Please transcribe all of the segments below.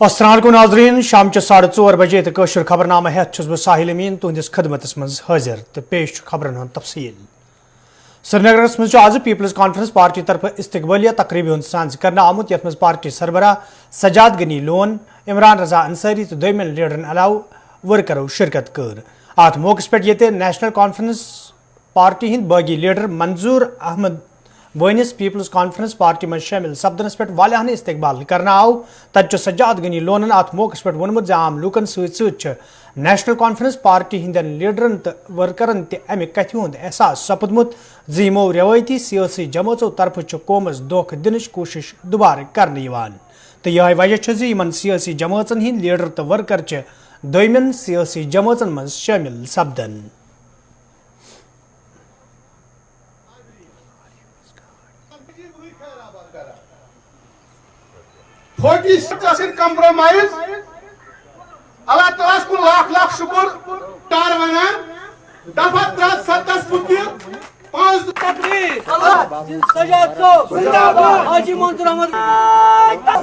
अस्सलाम वालेकुम नाज़रीन शाम 4:30 बजे तो खबरनामा हेत बह साहिल अमीन तुहंदिस खदमत मज हाजिर तो पेश खबरन हंद तफसील। श्रीनगरस मज आज पीपल्स कॉन्फ्रेंस पार्टी तरफ इस्तकबालिया तकरीब हंद सांझ करना आमुत यथ मज पार्टी सरबराह सजाद गनी लोन इमरान रजा अंसारी तो दोयमन लीडरन अलाव वर्करों शिरकत कर। अत मौके पे ये नेशनल कॉन्फ्रेंस पार्टी हिंद बागी लीडर मंजूर अहमद वनिस पीपल्स कॉन्फ्रेंस पार्टी में शामिल सपदनस पे वालियान इस्तकबाल करना आव तत सज्जाद गनी लोनन अत मौके पे वोनमुत आम लूकन सत नेशनल कॉन्फ्रेंस पार्टी हिंदन लीडरन तो वर्करन तमि कथ हुंद एहसास सपदमुत यमो रवायती सियासी जमातों तरफ कौमस धोख दिन कोशिश दुबार करने तो यह वजह इन सियासी जमातन हिंद लीडर तो वर्कर दोयमन सियासी जमातन मज शामिल सपदन। compromise Allah Taala को लाख लाख शुक्र टार वनान दफा 37 मुद्दे 5 तकरीर सजाद जिंदाबाद हाजी मंसूर अहमद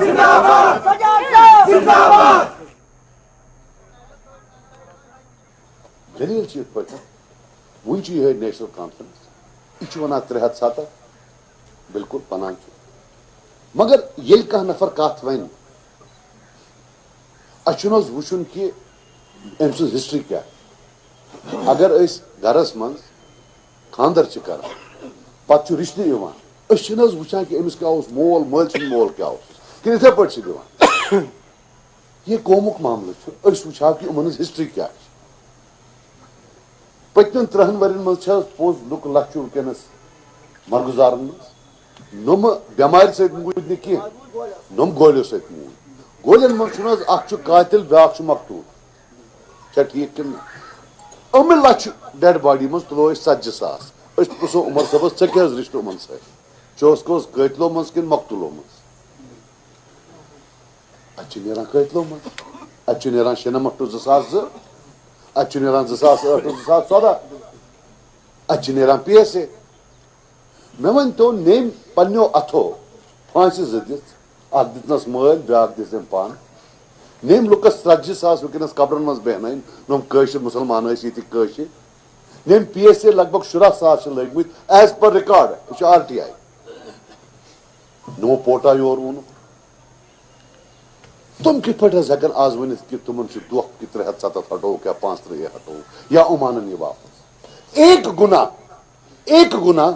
जिंदाबाद सजाद जिंदाबाद दलील छ यथ पट वन यह नेशनल कॉन्फ्रेंस यह वन 307 बिल्कुल पनान मगर ये कह नफर कत वन वुन कि अम हिस्ट्री क्या अगर घरस मं खानदर कर पे रिश्ते वुचान कि अमिस क्या मोल मल मोल क्या कि इथे पे दिवान यह कौमुक मामल वुचा कि उमन हिस्ट्री क्या पत्म 3 वरियन मं पोज लुक लक्ष वनकस मरगुजारन नुम बेमार सूद कह नुम गोलियों सत मूद गोलियन मज कातिल ब्या मकतूल क्या ठीक कि अम लक्ष डेड बॉडी मज तुलो 40 सास पुछो उमर सबस ऐ क्या रिश्त उमन सोस कतलो मज कि मकतूलो मज अ कतलो मज अ शिनमत टू 2002 अ 2008 2014 अ PSA मे वन तो नेम पन्नो अथो फांसी दित दितनस मल ब्या दिस पान नेम लुकस 40 सास वनकस कब्रन मज बहन नम कशर मुसलमान ये नेम PSA लगभग 17 सास लगमत एज पर रिकॉर्ड यह RTI नो पोटा योर वोन तुम कित पे हेकन आज वन कि तुम दुख कि 307 हटो क्या 5 हटो या उमानन ये वापस एक गुना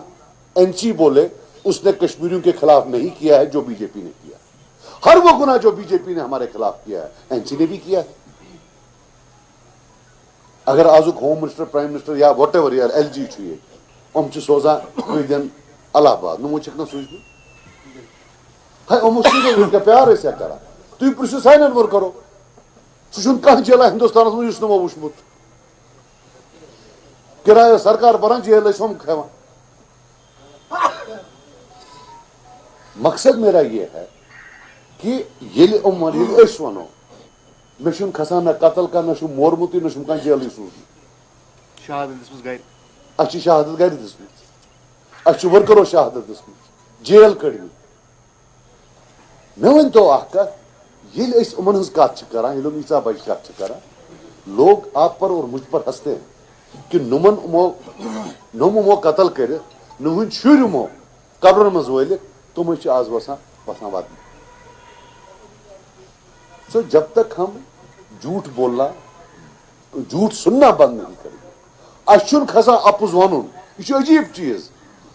NC बोले उसने कश्मीरियों के खिलाफ नहीं किया है जो बीजेपी ने किया। हर वो गुना जो बीजेपी ने हमारे खिलाफ किया है NC ने भी किया है। अगर आजुक होम मिनिस्टर प्राइम मिनिस्टर या वट एवर यार LG हम सोजा दिन अलाहाबाद नुमो ना सूझ है प्यार ऐसा करा तुम पृछो साइन वो करो सह कह जेला हिंदुस्तान मज नमो वुचमुत किराया सरकार बरान जेल हम खेवान। मकसद मेरा ये है कि ये वनो मे खसान न कतल का न मोरमुत न कह जेल सूद शहादत गर दिस वर्करो शहादत दिस जेल कड़म मे वन तो उमन हज कत करान ईसा बज कत करान लोग आप पर और मुझ पर हंसते हैं कि नुम उमो कतल कर नुहद शुर उमो कब्रन मज वलिक तुम आज वसान वाद सो जब तक हम झूठ बोलना झूठ सुनना बंद नहीं करेंगे अ खसान अपुज वन यह अजीब चीज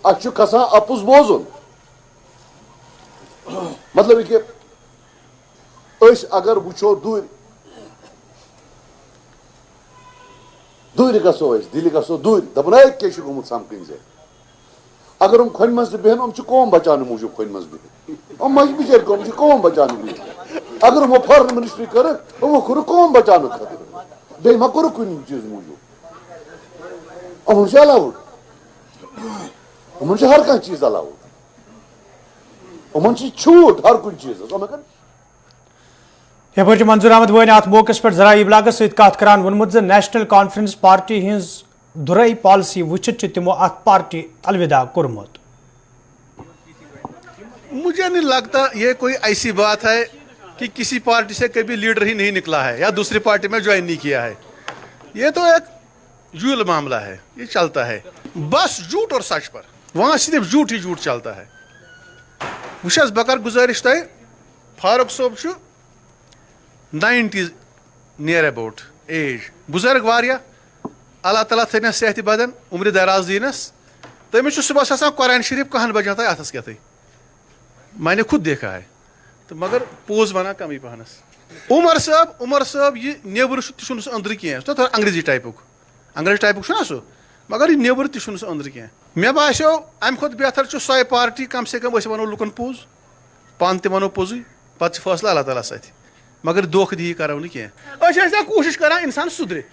अ खसान अपुज बोजुन मतलब कि अगर वो दूर गो दिल्ली गो दूर दपान क्या गोमुत समकन से अगर हम खोन मज बहन हम कौम बचाने मूजूब खोन मज बहन हम मज बिचार कौम बचाने मूजूब अगर हम फॉरेन मिनिस्ट्री कर हम कर कौम बचाने खतर बे मा कर कुन चीज मूजूब हम अलाउड हम हर कह चीज अलाउड हम छूट हर कुछ चीज यह मंजूर अहमद वन अत मौके पे जरा इबलाग सत करान वोनमुत नेशनल कॉन्फ्रेंस पार्टी हज दुरई पॉलिसी वुचित तिमो अत पार्टी अलविदा कोरमुत। मुझे नहीं लगता ये कोई ऐसी बात है कि किसी पार्टी से कभी लीडर ही नहीं निकला है या दूसरी पार्टी में ज्वाइन नहीं किया है। ये तो एक झूल मामला है, ये चलता है बस झूठ और सच पर, वहाँ सिर्फ झूठ ही झूठ चलता है। वह बकर गुजारिश तय फारूक सोब 90 नियर अबाउट एज, बुजुर्ग वारिया, अल्लाह ताला थमें सेहत बदन उम्र दराज दीनस। तमिस सुबह आसान कुरान शरीफ कहन बजान तक अथस क्या, मैंने खुद देखा है, तो मगर पोज वना कमी पहनस। उमर साहब ये नेबर तह अंदर कह थोड़ा अंग्रेजी टाइपुक ना सो, मगर ये नेबर तह अंदर कह। मे बासो अम खुद बेहतर सो पार्टी कम से कम वनो लुकन पोज, पान ति वनो पोज, पे फैसला अल्लाह ताला सत, मगर धोख दी करो ना कोशिश कर इंसान सुधरे।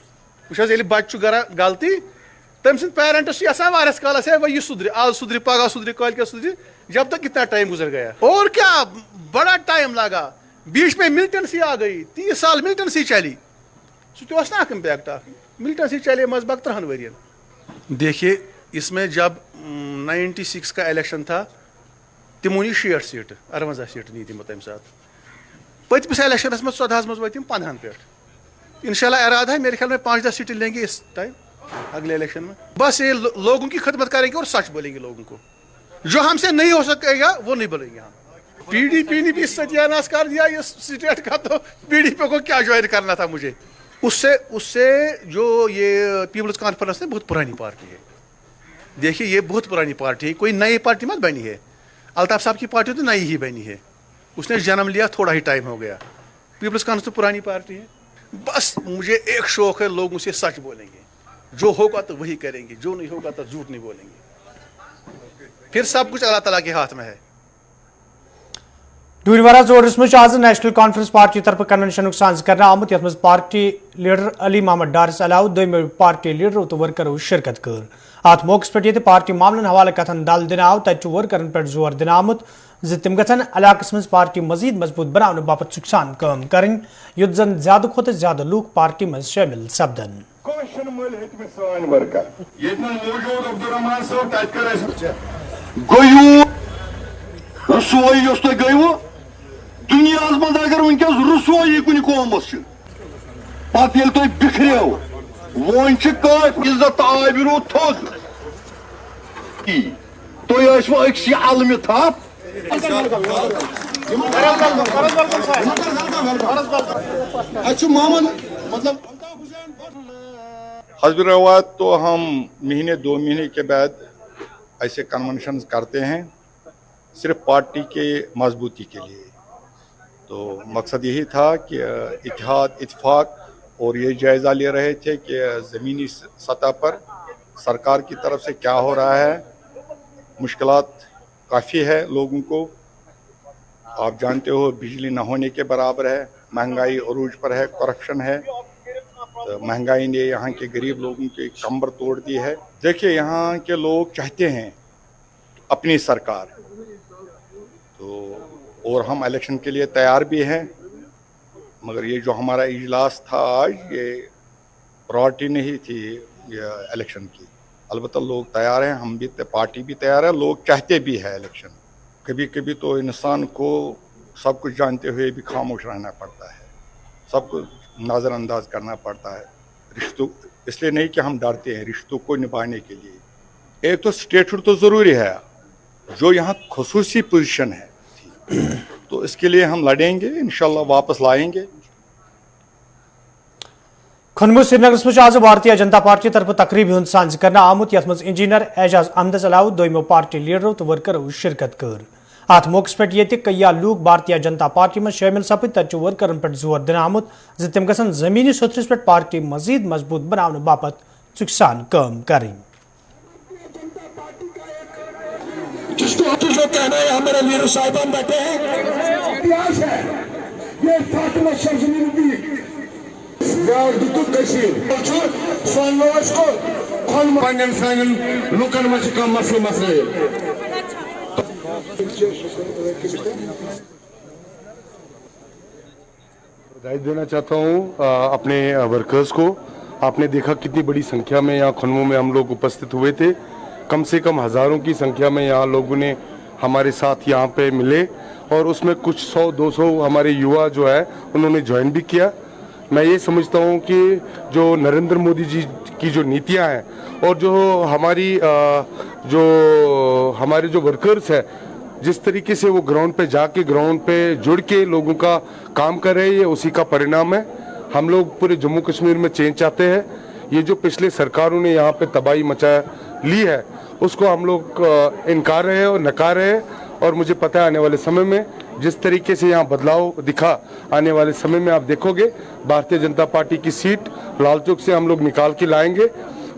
वो बच्चे कर गलती, तम सद पेरेंट्स वारिस कालस है वही ये सुधरे, आज सुधरे पगह सुधरे कल क्या सुधरे, जब तक कितना टाइम गुजर गया और क्या बड़ा टाइम लगा। बीच में मिलिटेंसी आ गई, 30 साल मिलिटेंसी चली, सह इम्पैक्ट मिलिटेंसी चले मजबक 3 वरियन। देखिए इसमें जब 96 का इलेक्शन था तिमो नी 60 सीट 58 सीट नी तमो तम सात। पतमिस इलेक्शनस में 14 मज वो 15 पे। इंशाल्लाह इरादा है मेरे ख्याल में 5-10 सीटें लेंगे इस टाइम अगले इलेक्शन में। बस ये लोगों की खिदमत करेंगे और सच बोलेंगे लोगों को, जो हमसे नहीं हो सकेगा वो नहीं बोलेंगे हम। पीडीपी ने भी सत्यानाश कर दिया इस स्टेट का, तो पीडीपी को क्या ज्वाइन करना था मुझे। उससे जो ये पीपल्स कॉन्फ्रेंस है बहुत पुरानी पार्टी है। देखिए ये बहुत पुरानी पार्टी है, कोई नई पार्टी मत बनी है। अल्ताफ साहब की पार्टी तो नई ही बनी है, उसने जन्म लिया थोड़ा ही टाइम हो गया। पीपल्स कॉन्फ्रेंस तो पुरानी पार्टी है। बस मुझे एक शौक है, लोग मुझसे सच बोलेंगे, जो होगा तो वही करेंगे, जो नहीं होगा तो झूठ नहीं बोलेंगे, फिर सब कुछ अल्लाह ताला के हाथ में है। दूरवारा जोरस में आज नेशनल कॉन्फ्रेंस पार्टी तरफ कन्वेंशन साज कर आमुत, यथ पार्टी लीडर अली मोहम्मद डारिस अलाव दोम पार्टी लीडर तो वर्करों शिरकत कर। अत मौके पे पार्टी मामलन हवाले कथन दल दिन आव, तत वर्करन पे जोर दिन आमुत तम गन इलाकस मज पार्टी मजीद मजबूत बनाने बापत सुखसान काम करें, युद्ध जन ज्यादा खुद ज्यादा लूक पार्टी मज शामिल सपदन। दुनिया मज अगर वनकस रसोई कुन कौमस पे तुम बिखरो वन इज्जत आबिरो थोस तुम अक्स अलम थप हस्ब रवायत तो हम महीने 2 महीने के बाद ऐसे कन्वेंशन करते हैं सिर्फ पार्टी के मजबूती के लिए। तो मकसद यही था कि इत्तेहाद इत्तेफाक और ये जायज़ा ले रहे थे कि ज़मीनी सतह पर सरकार की तरफ से क्या हो रहा है। मुश्किलात काफ़ी है लोगों को, आप जानते हो बिजली न होने के बराबर है, महंगाई अरूज पर है, करप्शन है। तो महंगाई ने यहाँ के गरीब लोगों की कमर तोड़ दी है। देखिए यहाँ के लोग चाहते हैं अपनी सरकार, तो और हम इलेक्शन के लिए तैयार भी हैं, मगर ये जो हमारा इजलास था आज ये प्रायोरिटी नहीं थी ये इलेक्शन की। अलबत्ता लोग तैयार हैं, हम भी पार्टी भी तैयार है, लोग चाहते भी है इलेक्शन। कभी कभी तो इंसान को सब कुछ जानते हुए भी खामोश रहना पड़ता है, सब कुछ नज़रअंदाज करना पड़ता है रिश्तों, इसलिए नहीं कि हम डरते हैं रिश्तों को निभाने के लिए। एक तो स्टेटहुड तो ज़रूरी है, जो यहाँ खुसूसी पोजीशन है तो इसके लिए हम लड़ेंगे, इंशाल्लाह वापस लाएंगे। खनमु श्रीनगर में आज भारतीय जनता पार्टी तरफ तकरीब हुंद सांझ करना आमुत, यथ मज इंजीनियर एजाज अहमद अलाव दोमो पार्टी लीडरों तो वर्करों शिरकत कर। अत मौके पे कई लूक भारतीय जनता पार्टी में शामिल सपद, तत वर्करन पे जोर दिन आमुत तम गसन जमीनी सतरस पे पार्टी मजीद मजबूत बनाने बापत सुखसान काम करें। जिसको कहना है यहाँ मेरे वीर साहिबान बैठे हैं, इतिहास है ये फातिमा सरजमीन की लुकन में कम मसले मसले बधाई देना चाहता हूँ अपने वर्कर्स को। आपने देखा कितनी बड़ी संख्या में यहाँ खनमू में हम लोग उपस्थित हुए थे, कम से कम हज़ारों की संख्या में यहाँ लोगों ने हमारे साथ यहाँ पे मिले और उसमें कुछ 100-200 हमारे युवा जो है उन्होंने ज्वाइन भी किया। मैं ये समझता हूँ कि जो नरेंद्र मोदी जी की जो नीतियाँ हैं और जो हमारे जो वर्कर्स हैं, जिस तरीके से वो ग्राउंड पे जाके ग्राउंड पे जुड़ के लोगों का काम कर रहे हैं, ये उसी का परिणाम है। हम लोग पूरे जम्मू कश्मीर में चेंज चाहते हैं। ये जो पिछले सरकारों ने यहाँ पे तबाही मचा ली है उसको हम लोग इनकार रहे हैं और नकार रहे हैं, और मुझे पता है आने वाले समय में जिस तरीके से यहाँ बदलाव दिखा, आने वाले समय में आप देखोगे भारतीय जनता पार्टी की सीट लाल चौक से हम लोग निकाल के लाएंगे।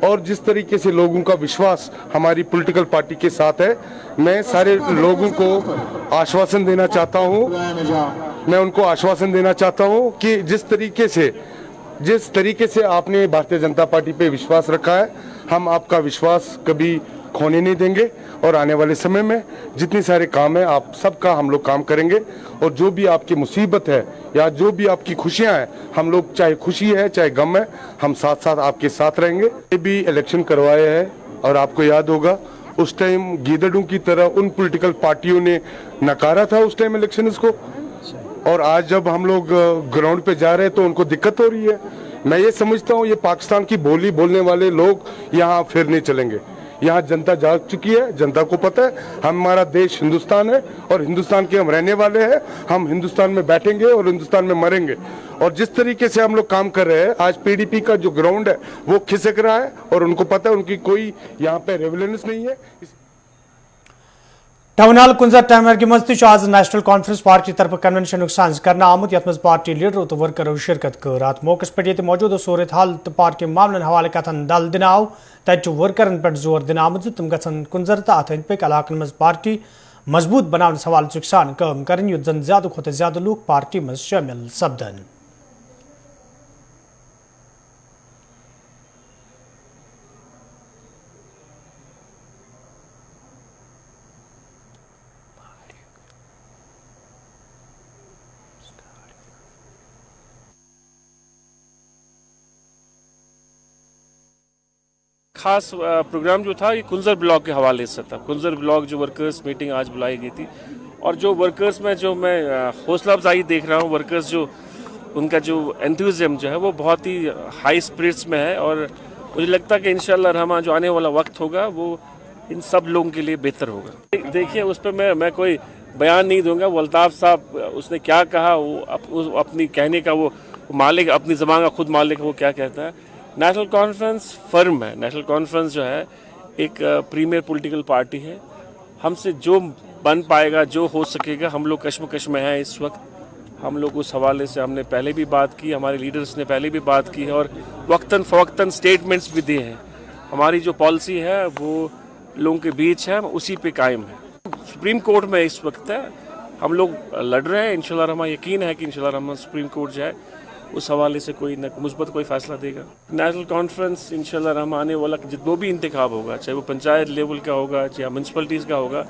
और जिस तरीके से लोगों का विश्वास हमारी पॉलिटिकल पार्टी के साथ है, मैं सारे लोगों को आश्वासन देना चाहता हूँ, मैं उनको आश्वासन देना चाहता हूँ कि जिस तरीके से आपने भारतीय जनता पार्टी पे विश्वास रखा है, हम आपका विश्वास कभी खोने नहीं देंगे। और आने वाले समय में जितने सारे काम है आप सबका हम लोग काम करेंगे, और जो भी आपकी मुसीबत है या जो भी आपकी खुशियां हैं, हम लोग चाहे खुशी है चाहे गम है, हम साथ साथ आपके साथ रहेंगे। ये भी इलेक्शन करवाए हैं और आपको याद होगा उस टाइम गीदड़ों की तरह उन पॉलिटिकल पार्टियों ने नकारा था उस टाइम इलेक्शन इसको, और आज जब हम लोग ग्राउंड पे जा रहे हैं तो उनको दिक्कत हो रही है। मैं ये समझता हूँ ये पाकिस्तान की बोली बोलने वाले लोग यहाँ फिर नहीं चलेंगे। यहाँ जनता जाग चुकी है, जनता को पता है हमारा देश हिंदुस्तान है और हिंदुस्तान के हम रहने वाले हैं। हम हिंदुस्तान में बैठेंगे और हिंदुस्तान में मरेंगे। और जिस तरीके से हम लोग काम कर रहे हैं, आज पीडीपी का जो ग्राउंड है वो खिसक रहा है और उनको पता है उनकी कोई यहाँ पे रेवलेंस नहीं है। टाउनहाल कुंजर टहमर मज आज नेशनल कॉन्फ्रेंस पार्टी तरफ कन्वेंशन साज कर आमुत यथ पार्टी लीडरों तो वर्करों शिरकत कर। अत मौके पे मौजूदा सूरत हाल तो पार्टी मामलन हवाले कथन दल दिन आव, तत वर्करन पे जोर दिन आमुत तम गन कुंजर तो अत अंद पक इलाकन मज पार्टी मजबूत बनाने हवाले सान काम कर युत जन ज्यादा खुद ज्यादा लूक पार्टी मज शामिल सपदन। खास प्रोग्राम जो था ये कुंजर ब्लॉक के हवाले से था। कुंजर ब्लॉक जो वर्कर्स मीटिंग आज बुलाई गई थी, और जो वर्कर्स में जो मैं हौसला अफजाई देख रहा हूँ, वर्कर्स जो उनका जो एंथुजियाज्म जो है वो बहुत ही हाई स्पिरिट्स में है, और मुझे लगता है कि इंशाअल्लाह रहमान जो आने वाला वक्त होगा वो इन सब लोगों के लिए बेहतर होगा। देखिए उस पर मैं कोई बयान नहीं दूंगा। वो अल्ताफ़ साहब उसने क्या कहा, वो अपनी कहने का वो मालिक, अपनी ज़बान का खुद मालिक, वो क्या कहता है। नेशनल कॉन्फ्रेंस फर्म है। नेशनल कॉन्फ्रेंस जो है एक प्रीमियर पॉलिटिकल पार्टी है। हमसे जो बन पाएगा, जो हो सकेगा, हम लोग कश्मकश में हैं इस वक्त। हम लोग उस हवाले से हमने पहले भी बात की, हमारे लीडर्स ने पहले भी बात की है, और वक्तन फ़वक्तन स्टेटमेंट्स भी दिए हैं। हमारी जो पॉलिसी है वो लोगों के बीच है, उसी पे कायम है। सुप्रीम कोर्ट में इस वक्त है, हम लोग लड़ रहे हैं। इंशाल्लाह रहमान यकीन है कि इंशाल्लाह रहमान सुप्रीम कोर्ट जो है उस हवाले से कोई मुस्बत कोई फैसला देगा। नेशनल कॉन्फ्रेंस इंशाल्लाह रहमान आने वाला जो भी इंतखाब होगा, चाहे वो पंचायत लेवल का होगा चाहे म्यूनसिपलिटीज़ का होगा,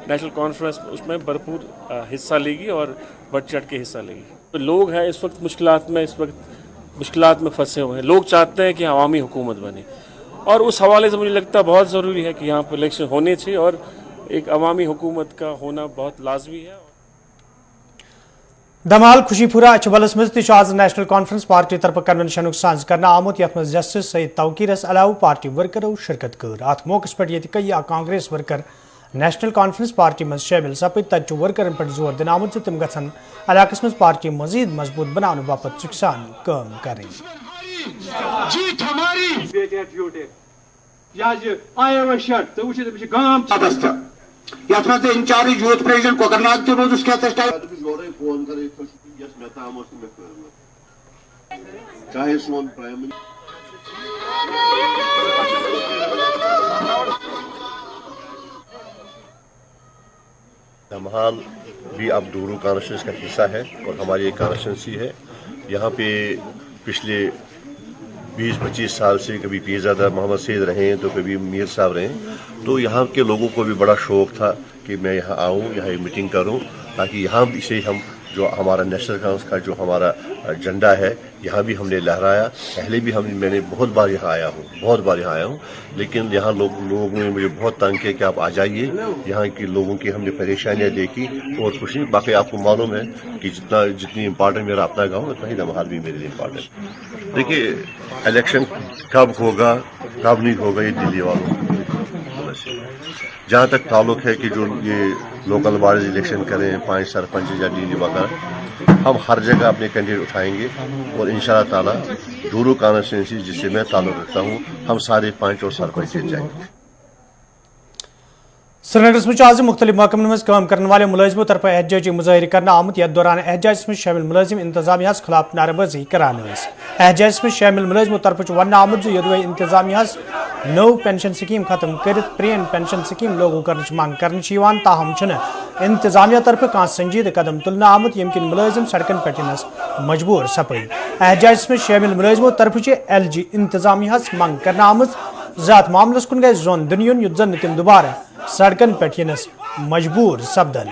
नेशनल कॉन्फ्रेंस उसमें भरपूर हिस्सा लेगी और बढ़ चढ़ के हिस्सा लेगी। तो लोग हैं इस वक्त मुश्किलात में फंसे हुए हैं। लोग चाहते हैं कि अवामी हुकूमत बने, और उस हवाले से मुझे लगता है बहुत ज़रूरी है कि यहाँ पर इलेक्शन होने चाहिए, और एक अवामी हुकूमत का होना बहुत लाजमी है। दमाल खुशीपुरा अचबलस मज आज नेशनल कॉन्फ्रेंस पार्टी तरफ कन्वेंशन साज कर आमुत यथ मज जस्टिस सईद तौकीरस अलाव पार्टी वर्करों शिरकत कर। अत मौके पे कई Congress worker national conference party मज शामिल सपद, तत वर्करन पे जोर दिन आमुत तम गन इलाकस मज पार्टी मजीद मजबूत बनाने बापत सुखसान काम करें। जीत हमारी यथ मज इंचार्ज यूथ प्रेसिडेंट कोकरनाग तो रोज उसके फोन चाहे सोन प्राइम दमहाल भी अब दूरू कॉन्स्टिट्यूंसी का हिस्सा है और हमारी एक कॉन्स्टिट्यूंसी है। यहाँ पे पिछले 20-25 साल से कभी पीरजादा मोहम्मद सईद रहे हैं तो कभी मीर साहब रहे हैं, तो यहाँ के लोगों को भी बड़ा शौक़ था कि मैं यहाँ आऊँ, यहाँ एक मीटिंग करूँ, ताकि यहाँ से हम जो हमारा नेशनल कांग्रेस का जो हमारा झंडा है यहाँ भी हमने लहराया। पहले भी मैंने बहुत बार यहाँ आया हूँ, लेकिन यहाँ लोगों ने मुझे बहुत तंग किया कि आप आ जाइए। यहाँ के लोगों की हमने परेशानियाँ देखी और कुछ नहीं। बाकी आपको मालूम है कि जितनी इम्पोर्टेंट मेरा अपना गाँव उतना ही नमहाल भी मेरे लिए इम्पोर्टेंट। देखिए, इलेक्शन कब होगा कब नहीं होगा ये दिल्ली वालों को। जहाँ तक ताल्लुक है कि जो ये लोकल बॉडीज इलेक्शन करें, 5 सरपंच या डीडी वगैरह, हम हर जगह अपने कैंडिडेट उठाएंगे और इंशाअल्लाह ताला डूरू कॉन्स्टिट्यूंसी जिससे मैं ताल्लुक रखता हूँ, हम सारे 5 और सरपंच जीत जाएंगे। श्रीनगर में आज मुख्तलिफ महकमों में काम करने वाले मुलाजिमों तरफ एहतजाजी मुजाहिर करना आमद। यथ दौरान एहतजाज में शामिल मुलाजिम इंतजामिया खिलाफ नारेबाजी करान। एहतजाज में शामिल मुलाजिमों तरफ वन आमद यदि इंतजामिया नव पेंशन स्कीम खत्म कर प्रेन पेंशन स्कीम लागू करने मांग कर ताहम इंतजामिया तरफ कह संजीद कदम तुलना आमद यम किन मुलाजिम सड़कन पे मजबूर सपद। एहतजाज में शामिल मुलाजिमों तरफ LG इंतजामिया मंग कर आमद ज़ात मामलस कुन गए जोन दुनियन युद्ध जन तिम दोबारा सड़कन पे मजबूर सपदन।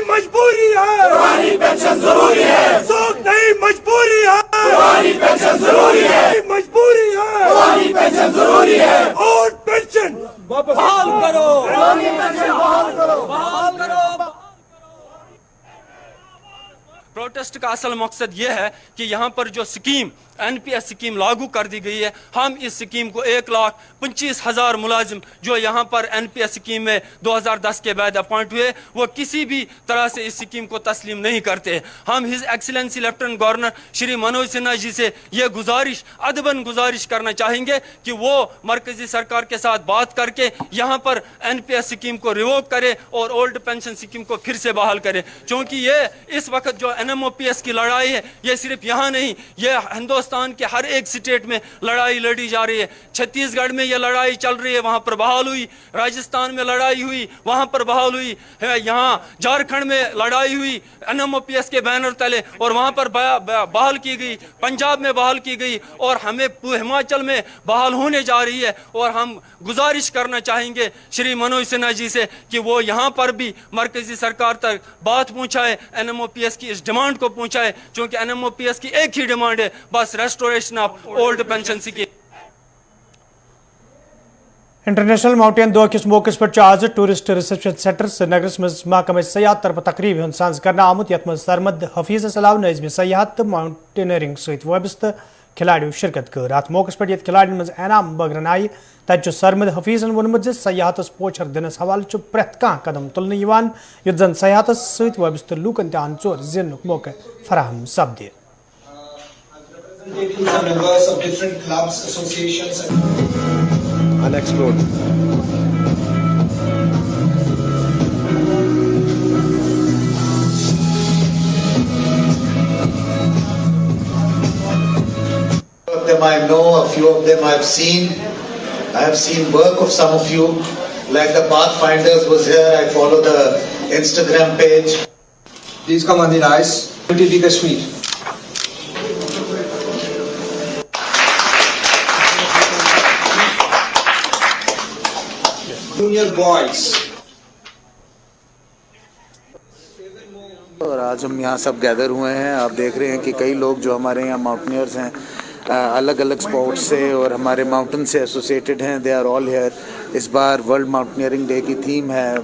मजबूरी है, पेंशन जरूरी है, नहीं मजबूरी है, पेंशन जरूरी है, मजबूरी है, पेंशन जरूरी है, और पेंशन बहाल करो, बहाल करो। प्रोटेस्ट का असल मकसद ये है कि यहाँ पर जो स्कीम NPS स्कीम लागू कर दी गई है, हम इस स्कीम को 1,25,000 मुलाजिम जो यहाँ पर NPS स्कीम में 2010 के बाद अपॉइंट हुए, वो किसी भी तरह से इस स्कीम को तस्लीम नहीं करते। हम his excellency lieutenant governor Shri Manoj Sinha ji से ये गुजारिश, अदबन गुजारिश करना चाहेंगे कि वो मरकजी सरकार के साथ बात करके यहाँ पर NPS स्कीम को रिवोक करे और ओल्ड पेंशन स्कीम को फिर से बहाल करे। क्योंकि ये इस वक्त जो NMOPS की लड़ाई है, ये सिर्फ यहाँ नहीं, ये हिंदुस्तान के हर एक स्टेट में लड़ाई लड़ी जा रही है। छत्तीसगढ़ में ये लड़ाई चल रही है, वहाँ पर बहाल हुई। राजस्थान में लड़ाई हुई, वहाँ पर बहाल हुई। यहाँ झारखंड में लड़ाई हुई NMOPS के बैनर तले और वहाँ पर बहाल की गई। पंजाब में बहाल की गई और हमें हिमाचल में बहाल होने जा रही है। और हम गुजारिश करना चाहेंगे श्री मनोज सिन्हा जी से कि वो यहाँ पर भी मरकजी सरकार तक बात पहुँचाए, NMOPS की इस डिमांड को पहुँचाए। क्योंकि NMOPS की एक ही डिमांड है, बस restoration of old pension scheme. International mountain दो किस मौके पर आज टूरिस्ट रिसेप्शन सेंटर श्रीनगर में महकमे सयाहत तरफ तकरीब हूं साज कर आमुत यथ मज सरमद हफीज सलाव नज़म सयाहत तो माउंटेनरिंग सहित वाबस्त खिलाड़ियों शिरकत कर। अत मौके पर ये खिलाड़ियों मज इनाम बगरन आय। तत सरमद हफीजन वोनमुत सयाहत पोचर दिनस हवाले प्रेत कह कदम तुलने युद्ध जन सयाहत सहित वाबस्त लूकन तन चोर जिन मौके फराहम सपदे। Unexplored. Of them I know, a few of them I have seen work of some of you, like the Pathfinders was here. I follow the Instagram page. Please come on the rise. TTD Kashmir. Junior boys. और आज हम यहाँ सब gather हुए हैं। आप देख रहे हैं कि कई लोग जो हमारे यहाँ माउंटेनियर्स हैं, अलग अलग स्पोर्ट्स से और हमारे माउंटेन से एसोसिएटेड हैं, दे आर ऑल हियर। इस बार वर्ल्ड माउंटेनियरिंग डे की थीम है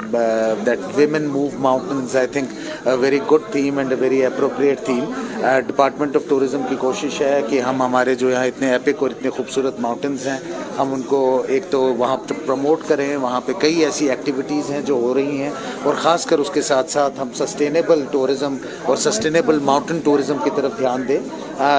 that women move mountains. I think a very good theme and a very appropriate theme. Department of tourism की कोशिश है कि हम हमारे जो यहाँ इतने एपिक और इतने खूबसूरत माउंटेन्स हैं, हम उनको एक तो वहाँ पर प्रमोट करें। वहाँ पे कई ऐसी एक्टिविटीज़ हैं जो हो रही हैं और ख़ासकर उसके साथ साथ हम सस्टेनेबल टूरिज़्म और सस्टेनेबल माउंटेन टूरिज़्म की तरफ ध्यान दें।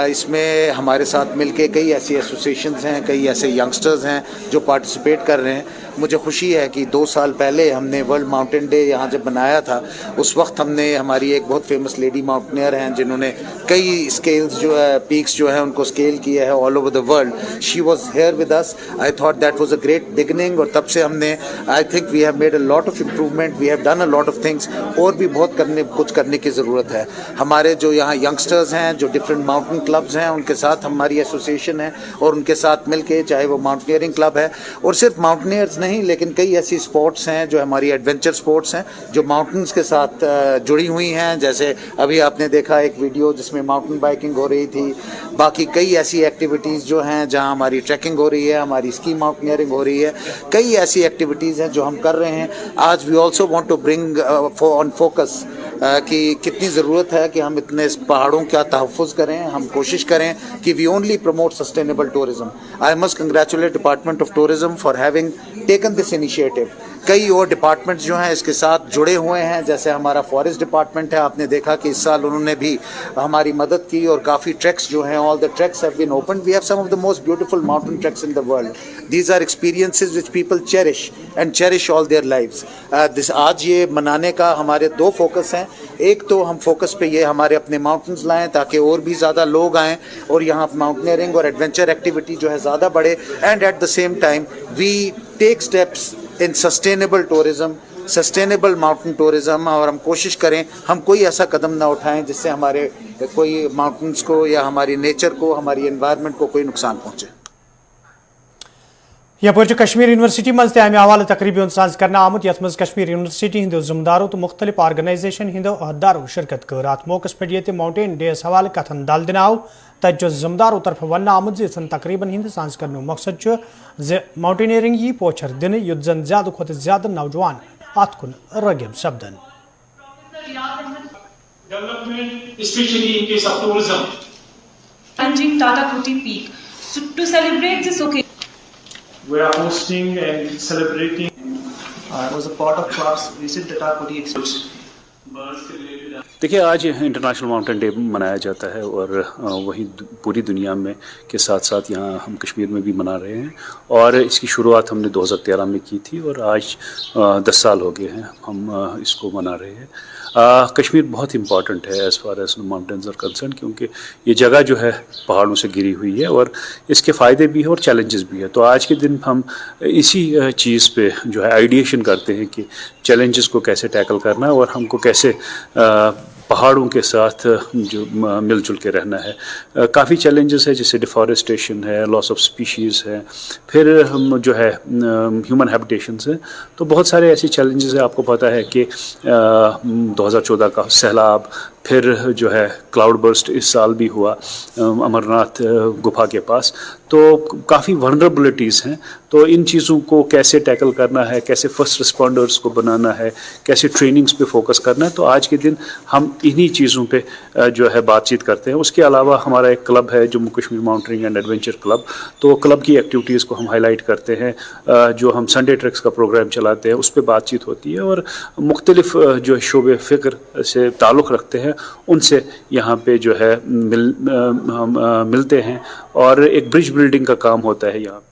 इसमें हमारे साथ मिलके कई ऐसी एसोसिएशंस हैं, कई ऐसे यंगस्टर्स हैं जो पार्टिसिपेट कर रहे हैं। मुझे खुशी है कि 2 साल पहले हमने वर्ल्ड माउंटेन डे यहाँ जब बनाया था, उस वक्त हमने हमारी एक बहुत फेमस लेडी माउंटेनियर हैं जिन्होंने कई स्केल्स जो है, पीक्स जो है उनको स्केल किया है all over the world. She was here with us. I thought that was a great beginning और तब से हमने I think we have made a lot of improvement, we have done a lot of things. और भी बहुत कुछ करने की ज़रूरत है। हमारे जो यहाँ यंगस्टर्स हैं, जो डिफरेंट माउंटेन क्लब्स हैं, उनके साथ हमारी एसोसिएशन है और उनके साथ मिलके, चाहे वो माउंटेनियरिंग क्लब है, और सिर्फ माउंटेनियर्स नहीं लेकिन कई ऐसी स्पोर्ट्स हैं जो हमारी एडवेंचर स्पोर्ट्स हैं जो माउंटेन्स के साथ जुड़ी हुई हैं। जैसे अभी आपने देखा एक वीडियो जिसमें माउंटेन बाइकिंग हो रही थी, बाकी कई ऐसी एक्टिविटीज़ जो हैं जहां हमारी ट्रैकिंग हो रही है, हमारी स्की माउंटेनियरिंग हो रही है, कई ऐसी एक्टिविटीज़ हैं जो हम कर रहे हैं। आज we also want to bring on focus कि कितनी ज़रूरत है कि हम इतने पहाड़ों का तहफ़्फ़ुज़ करें, हम कोशिश करें कि we only promote sustainable tourism. I must congratulate department of tourism for having taken this initiative. कई और डिपार्टमेंट्स जो हैं इसके साथ जुड़े हुए हैं, जैसे हमारा फॉरेस्ट डिपार्टमेंट है, आपने देखा कि इस साल उन्होंने भी हमारी मदद की और काफ़ी ट्रैक्स जो हैं, all the tracks have been open. We have some of the most beautiful mountain tracks in the world. These are experiences which people cherish and cherish all their lives. आज ये मनाने का हमारे दो फोकस हैं। एक तो हम फोकस पे ये हमारे अपने माउंटेन्स लाएं ताकि और भी ज़्यादा लोग आएँ और यहाँ माउंटेनियरिंग और एडवेंचर एक्टिविटी जो है ज़्यादा बढ़े, and at the same time we take steps in sustainable tourism, sustainable mountain tourism, और हम कोशिश करें हम कोई ऐसा कदम ना उठाएं जिससे हमारे कोई माउंटेन्स को या हमारी नेचर को, हमारी एनवायरनमेंट को कोई नुकसान पहुँचे। यपर कश्मीर यूनिवर्सिटी मज अमे हवाले तकरीबी साज कर आमुत यथ मज कश्मीर यूनिवर्सिटी हिंदो जिम्मेदारों तो मुख्तलिफ आर्गनाइजेशन हिंदो अहदारों शिरकत कर। अत मौके पे ये माउंटेन डेस हवाले कथन दल दिन आव तत जिम्मेदारों तरफ वन आमुत इन तकरीबन हिंद साज कर मकसद माउंटेनियरिंग यी पोचर दिन युद्ध जन ज्यादा खुद ज्यादा नौजवान अत कुन रगिब सपदन। We are hosting and celebrating. I was a part of Club's recent Tataputi experience. देखिए, आज इंटरनेशनल माउंटेन डे मनाया जाता है और वही पूरी दुनिया में के साथ साथ यहाँ हम कश्मीर में भी मना रहे हैं। और इसकी शुरुआत हमने 2013 में की थी और आज 10 साल हो गए हैं हम इसको मना रहे हैं। कश्मीर बहुत इम्पॉर्टेंट है as far as mountains are concern, क्योंकि ये जगह जो है पहाड़ों से घिरी हुई है और इसके फ़ायदे भी हैं और चैलेंजेस भी हैं। तो आज के दिन हम इसी चीज़ पे जो है आइडिएशन करते हैं कि चैलेंजेस को कैसे टैकल करना है और हमको कैसे पहाड़ों के साथ जो मिलजुल के रहना है। काफ़ी चैलेंजेस है, जैसे डिफॉरेस्टेशन है, लॉस ऑफ स्पीशीज़ है, फिर हम जो है ह्यूमन हैबिटेशंस हैं। तो बहुत सारे ऐसे चैलेंजेस हैं। आपको पता है कि 2014 का सैलाब, फिर जो है क्लाउड बर्स्ट इस साल भी हुआ अमरनाथ गुफा के पास। तो काफ़ी वनरेबिलिटीज़ हैं। तो इन चीज़ों को कैसे टैकल करना है, कैसे फर्स्ट रिस्पॉन्डर्स को बनाना है, कैसे ट्रेनिंग्स पे फोकस करना है, तो आज के दिन हम इन्हीं चीज़ों पे जो है बातचीत करते हैं। उसके अलावा हमारा एक क्लब है, Jammu Kashmir mountaineering and adventure club. तो क्लब की एक्टिविटीज़ को हम हाईलाइट करते हैं। जो हम संडे ट्रैक्स का प्रोग्राम चलाते हैं उस पर बातचीत होती है और मुख्तलिफ जो शोबे फ़िक्र से ताल्लुक़ रखते हैं उनसे यहाँ पे जो है मिलते हैं और एक ब्रिज बिल्डिंग का काम होता है यहाँ।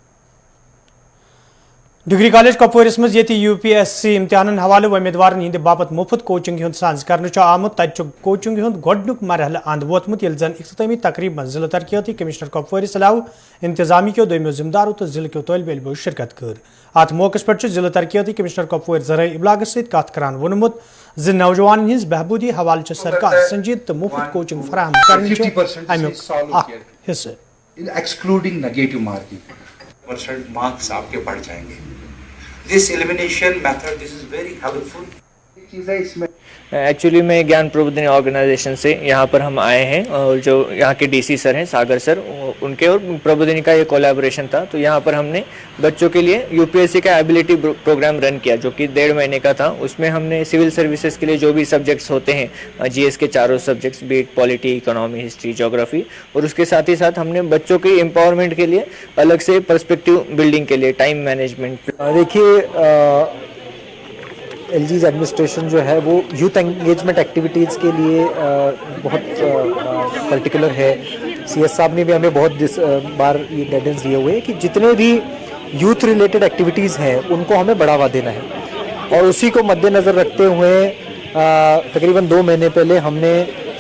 डिग्री कॉलेज कपवारिस मज यूपीएससी इम्तिहान हवाले उम्मीदवार हिंद बापत मुफ्त कोचिंग हुंद साज कर आमुत तत कोचिंग हुंद गोडनुक मरहल अंद वोतमुत यिल जन इख्तितामी तकरीब में जिला तरक्याती कमिश्नर कपवारिस अलाव इंतजामी के दोयमो जिम्मेदारों तो जिले के तलब इलमो शिरकत कर। अत मौके पे जिला तरक्याती कमिश्नर कपवार ज़राए इबलाग सत कत करान वोनमुत ज नौजवान हिंज बहबूदी हवाले सरकार संजीद तो मुफ्त कोचिंग फराहम करने हिस्से एक्सक्लूडिंग नेगेटिव मार्किंग % मार्क्स आपके बढ़ जाएंगे। This elimination method this is very helpful चीज़ है। इसमें एक्चुअली मैं ज्ञान प्रबोधिनी ऑर्गेनाइजेशन से यहाँ पर हम आए हैं और जो यहाँ के डीसी सर हैं सागर सर, उनके और प्रबोधिनी का ये कोलैबोरेशन था। तो यहाँ पर हमने बच्चों के लिए यूपीएससी का एबिलिटी प्रोग्राम रन किया जो कि 1.5 महीने का था। उसमें हमने सिविल सर्विसेज के लिए जो भी सब्जेक्ट्स होते हैं जीएस के चारों subjects, B it polity, economy, history, geography, और उसके साथ ही साथ हमने बच्चों के एम्पावरमेंट के लिए अलग से पर्सपेक्टिव बिल्डिंग के लिए टाइम मैनेजमेंट। देखिए, एलजीज एडमिनिस्ट्रेशन जो है वो यूथ एंगेजमेंट एक्टिविटीज़ के लिए बहुत पर्टिकुलर है। सीएस साहब ने भी हमें बहुत बार ये गाइडेंस दिए हुए हैं कि जितने भी यूथ रिलेटेड एक्टिविटीज़ हैं उनको हमें बढ़ावा देना है। और उसी को मद्देनज़र रखते हुए तकरीबन 2 महीने पहले हमने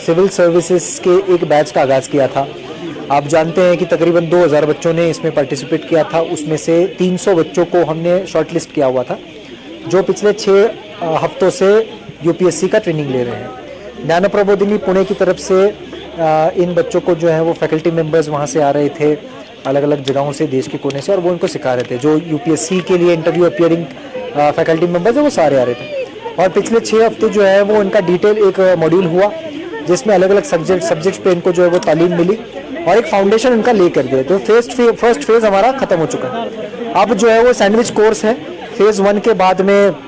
सिविल सर्विसेज के एक बैच का आगाज़ किया था। आप जानते हैं कि तकरीबन 2000 बच्चों ने इसमें पार्टिसिपेट किया था। उसमें से 300 बच्चों को हमने शॉर्टलिस्ट किया हुआ था जो पिछले 6 हफ्तों से यूपीएससी का ट्रेनिंग ले रहे हैं। ज्ञान प्रबोधिनी पुणे की तरफ से इन बच्चों को जो है वो फैकल्टी मेंबर्स वहाँ से आ रहे थे अलग अलग जगहों से, देश के कोने से, और वो इनको सिखा रहे थे। जो यूपीएससी के लिए इंटरव्यू अपीयरिंग फैकल्टी मेंबर्स है वो सारे आ रहे थे। और पिछले 6 हफ्ते जो है वो इनका डिटेल एक मॉड्यूल हुआ जिसमें अलग अलग सब्जेक्ट्स पे इनको जो है वो तालीम मिली और एक फाउंडेशन इनका ले कर दिया। तो फर्स्ट फेज़ हमारा ख़त्म हो चुका है। अब जो है वो सैंडविच कोर्स है। फेज़ 1 के बाद में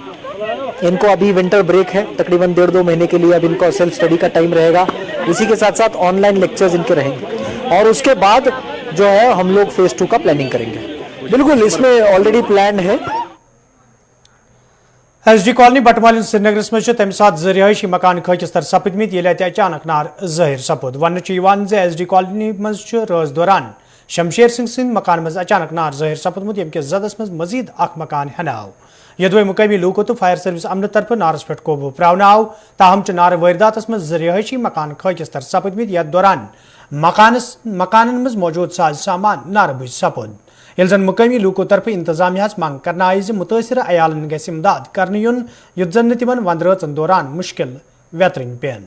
इनको अभी विंटर ब्रेक है, तकरीबन 1.5-2 महीने के लिए अब इनको सेल्फ स्टडी का टाइम रहेगा। इसी के साथ साथ ऑनलाइन लेक्चर्स इनके रहेंगे और उसके बाद जो है हम लोग फेज़ 2 का प्लानिंग करेंगे। बिल्कुल इसमें ऑलरेडी प्लान है। एसडी कॉलोनी बटमालिन श्रीनगर मज तम सात रिहायशी मकान खकिस्तर सपदमित ये अचानक नार ज़ाहिर सपुद। वन एसडी कॉलोनी मज रोज दौरान शमशेर सिंह सिंह मकान मज अचानक नार ज़ाहिर सपुदमुत यम के जदस मज मजीद अख मकान हन आव। यदवे मुकामी लूको तो फायर सर्विस अमन तरफ नारस पे कोबू प्रावन आव। ताहम नार वारदात मज रिहायशी मकान खकिस्तर सपदमित यथ दौरान मकान मज मौजूद साज सामान नार बुझ सपुद। यह जन मुकामी लूको तरफ इंतजामिया मांग करना आई मुतासर अयालन गस इमदाद कर युन युथ जन तिमन वंद रचन दौरान मुश्किल व्यतरन पेन।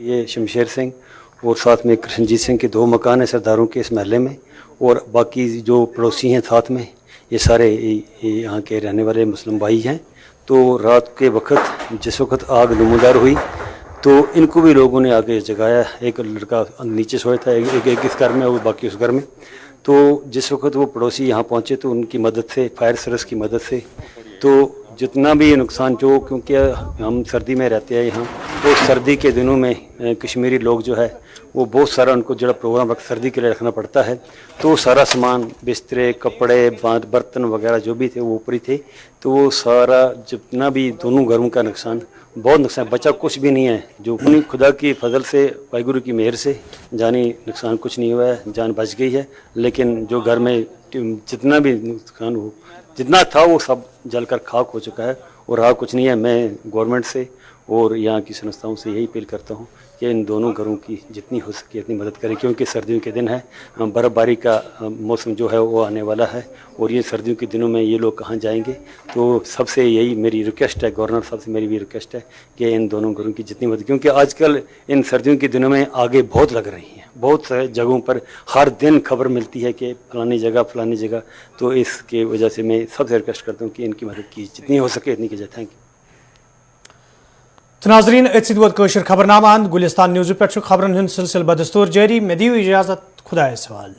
ये शमशेर सिंह और साथ में कृष्णजीत सिंह के 2 मकान हैं सरदारों के इस महल्ले में, और बाकी जो पड़ोसी हैं साथ में ये सारे यहाँ के रहने वाले मुस्लिम भाई हैं। तो रात के वक्त जिस वक्त आग नमूदार हुई तो इनको भी लोगों ने आगे जगाया। एक लड़का नीचे सोया था, एक इस घर में और बाकी उस घर में। तो जिस वक्त वो पड़ोसी यहाँ पहुँचे तो उनकी मदद से, फायर सर्विस की मदद से, तो जितना भी नुकसान जो, क्योंकि हम सर्दी में रहते हैं यहाँ, तो सर्दी के दिनों में कश्मीरी लोग जो है वो बहुत सारा उनको जो प्रोग्राम सर्दी के लिए रखना पड़ता है। तो सारा सामान, बिस्तरे, कपड़े, बर्तन वगैरह जो भी थे वो ऊपरी थे। तो वो सारा जितना भी दोनों घरों का नुकसान, बहुत नुकसान, बचा कुछ भी नहीं है। जो अपनी खुदा की फजल से, वाहिगुरु की मेहर से जानी नुकसान कुछ नहीं हुआ है, जान बच गई है। लेकिन जो घर में जितना भी नुकसान हो, जितना था वो सब जलकर खाक हो चुका है और रहा कुछ नहीं है। मैं गवर्नमेंट से और यहाँ की संस्थाओं से यही अपील करता हूँ कि इन दोनों घरों की जितनी हो सके इतनी मदद करें, क्योंकि सर्दियों के दिन है, बर्फ़बारी का मौसम जो है वो आने वाला है और ये सर्दियों के दिनों में ये लोग कहाँ जाएंगे। तो सबसे यही मेरी रिक्वेस्ट है, गवर्नर साहब से मेरी भी रिक्वेस्ट है कि इन दोनों घरों की जितनी मदद, क्योंकि आजकल इन सर्दियों के दिनों में आगे बहुत लग रही हैं, बहुत सारे जगहों पर हर दिन खबर मिलती है कि फलानी जगह। तो इसके वजह से मैं सबसे रिक्वेस्ट करता हूँ कि इनकी मदद की जितनी हो सके इतनी की जाए। Thank you. तो नाजरीन अत खबरनामा गुलिस्तान न्यूज़ पे खबरन सिलसिल बदस्तूर जारी। मे दियो इजाजत, खुदा सवाल।